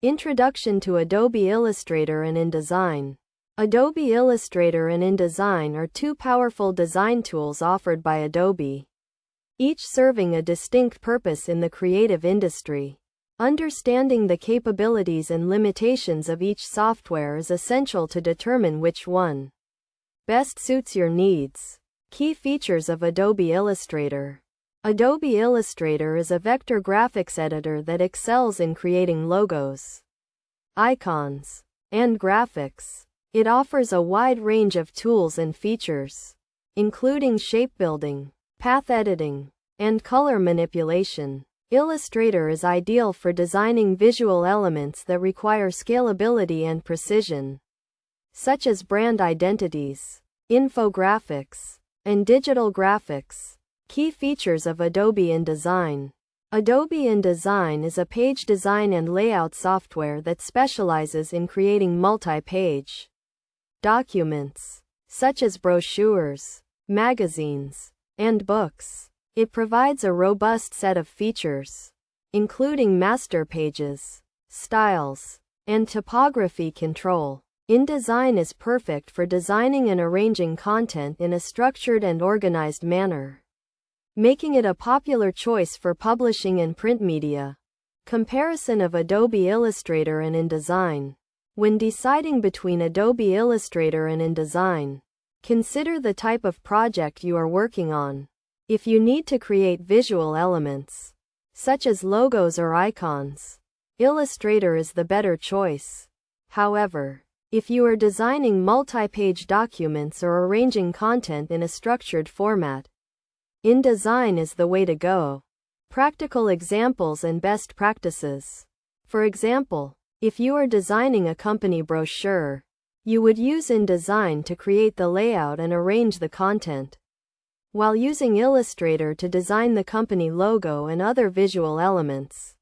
Introduction to Adobe Illustrator and InDesign. Adobe Illustrator and InDesign are two powerful design tools offered by Adobe, each serving a distinct purpose in the creative industry. Understanding the capabilities and limitations of each software is essential to determine which one best suits your needs. Key features of Adobe Illustrator. Adobe Illustrator is a vector graphics editor that excels in creating logos, icons, and graphics. It offers a wide range of tools and features, including shape building, path editing, and color manipulation. Illustrator is ideal for designing visual elements that require scalability and precision, such as brand identities, infographics, and digital graphics. Key features of Adobe InDesign. Adobe InDesign is a page design and layout software that specializes in creating multi-page documents, such as brochures, magazines, and books. It provides a robust set of features, including master pages, styles, and typography control. InDesign is perfect for designing and arranging content in a structured and organized manner, making it a popular choice for publishing and print media. Comparison of Adobe Illustrator and InDesign. When deciding between Adobe Illustrator and InDesign, consider the type of project you are working on. If you need to create visual elements, such as logos or icons, Illustrator is the better choice. However, if you are designing multi-page documents or arranging content in a structured format, InDesign is the way to go. Practical examples and best practices. For example, if you are designing a company brochure, you would use InDesign to create the layout and arrange the content, while using Illustrator to design the company logo and other visual elements.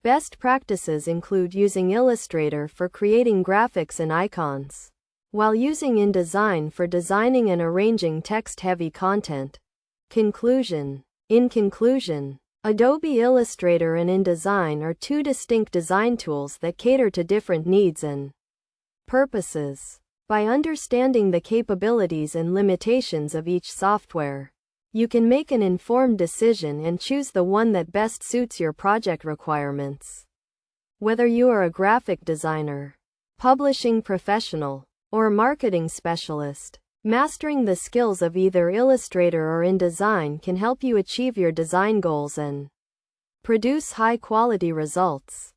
Best practices include using Illustrator for creating graphics and icons, while using InDesign for designing and arranging text-heavy content. Conclusion. In conclusion, Adobe Illustrator and InDesign are two distinct design tools that cater to different needs and purposes. By understanding the capabilities and limitations of each software, you can make an informed decision and choose the one that best suits your project requirements. Whether you are a graphic designer, publishing professional, or marketing specialist, mastering the skills of either Illustrator or InDesign can help you achieve your design goals and produce high-quality results.